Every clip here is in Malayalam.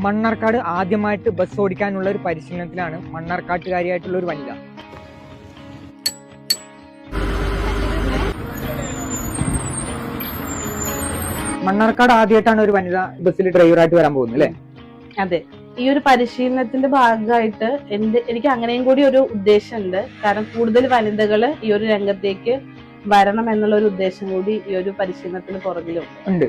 മണ്ണാർക്കാട് ആദ്യമായിട്ട് ബസ് ഓടിക്കാനുള്ള ഒരു പരിശീലനത്തിലാണ് മണ്ണാർക്കാട്ടുകാരിയായിട്ടുള്ള ഒരു വനിത. മണ്ണാർക്കാട് ആദ്യമായിട്ടാണ് ഒരു വനിത ബസ്സിൽ ഡ്രൈവറായിട്ട് വരാൻ പോകുന്നത് അല്ലേ? അതെ, ഈ ഒരു പരിശീലനത്തിന്റെ ഭാഗമായിട്ട് എനിക്ക് അങ്ങനെയും കൂടി ഒരു ഉദ്ദേശമുണ്ട്. കാരണം കൂടുതൽ വനിതകൾ ഈ ഒരു രംഗത്തേക്ക് വരണം എന്നുള്ള ഒരു ഉദ്ദേശം കൂടി ഈ ഒരു പരിശീലനത്തിന് പുറകിലും ഉണ്ട്.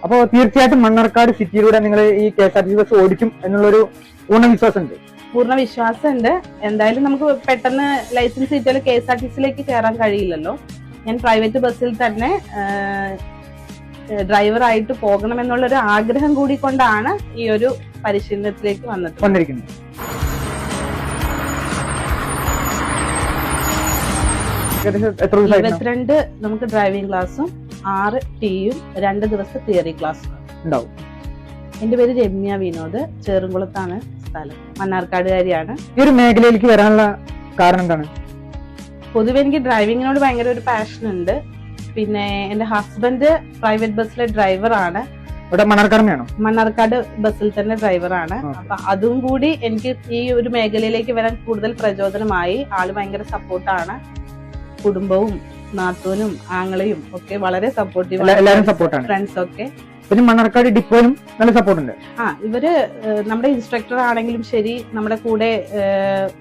അപ്പൊ തീർച്ചയായിട്ടും മണ്ണാർക്കാട് സിറ്റിയിലൂടെ നിങ്ങൾ ഈ KSRTC ബസ് ഓടിക്കും എന്നുള്ളൊരു പൂർണ്ണ വിശ്വാസം ഉണ്ട്? പൂർണ്ണ വിശ്വാസം ഉണ്ട്. എന്തായാലും നമുക്ക് പെട്ടെന്ന് ലൈസൻസ് കിട്ടിയാൽ KSRTCയിലേക്ക് കയറാൻ കഴിയില്ലല്ലോ. ഞാൻ പ്രൈവറ്റ് ബസ്സിൽ തന്നെ ഡ്രൈവറായിട്ട് പോകണം എന്നുള്ളൊരു ആഗ്രഹം കൂടി കൊണ്ടാണ് ഈ ഒരു പരിശീലനത്തിലേക്ക് വന്നിരിക്കുന്നത്. 22 നമുക്ക് ഡ്രൈവിംഗ് ക്ലാസ്സും 6 ടീയും 2 ദിവസത്തെ തിയറി ക്ലാസ്സും ഉണ്ടാവും. എന്റെ പേര് രമ്യ വിനോദ്, ചേറുംകുളത്താണ് സ്ഥലം, മണ്ണാർക്കാടുകാരിയാണ്. ഈ ഒരു മേഖലയിലേക്ക് വരാനുള്ള കാരണം എന്താണ്? പൊതുവെ എനിക്ക് ഡ്രൈവിങ്ങിനോട് ഭയങ്കര ഒരു പാഷൻ ഉണ്ട്. പിന്നെ എന്റെ ഹസ്ബൻഡ് പ്രൈവറ്റ് ബസ്സിലെ ഡ്രൈവറാണ്. മണ്ണാർക്കാട് ബസ്സിൽ തന്നെ ഡ്രൈവറാണ്. അപ്പൊ അതും കൂടി എനിക്ക് ഈ ഒരു മേഖലയിലേക്ക് വരാൻ കൂടുതൽ പ്രചോദനമായി. ആള് ഭയങ്കര സപ്പോർട്ടാണ്. കുടുംബവും നാത്തൂനും ആങ്ങളെയും ഒക്കെ വളരെ സപ്പോർട്ടീവ്, ഫ്രണ്ട്സ് ഒക്കെ. പിന്നെ മണ്ണാർക്കാട് ഡിപ്പോയിലും നല്ല സപ്പോർട്ട് ഉണ്ട്. ഇവര് നമ്മുടെ ഇൻസ്ട്രക്ടർ ആണെങ്കിലും ശരി, നമ്മുടെ കൂടെ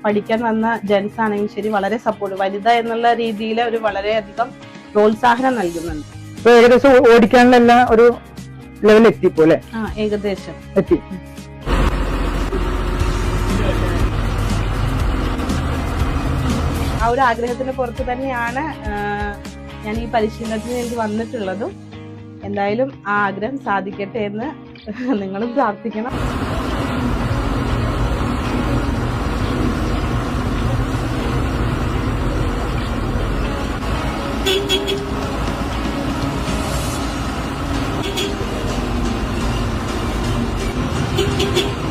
പഠിക്കാൻ വന്ന ജെൻസ് ആണെങ്കിലും ശരി, വളരെ സപ്പോർട്ട്, വനിത എന്നുള്ള രീതിയിൽ ഒരു വളരെയധികം പ്രോത്സാഹനം നൽകുന്നുണ്ട്. ഏകദേശം ഓടിക്കാനുള്ള എല്ലാ ഒരു ലെവൽ എത്തിപ്പോ അല്ലെ? ഏകദേശം എത്തി. ആ ഒരു ആഗ്രഹത്തിന് പുറത്ത് തന്നെയാണ് ഞാൻ ഈ പരിശീലനത്തിന് എനിക്ക് വന്നിട്ടുള്ളതും. എന്തായാലും ആ ആഗ്രഹം സാധിക്കട്ടെ എന്ന് നിങ്ങളും പ്രാർത്ഥിക്കണം. Thank you.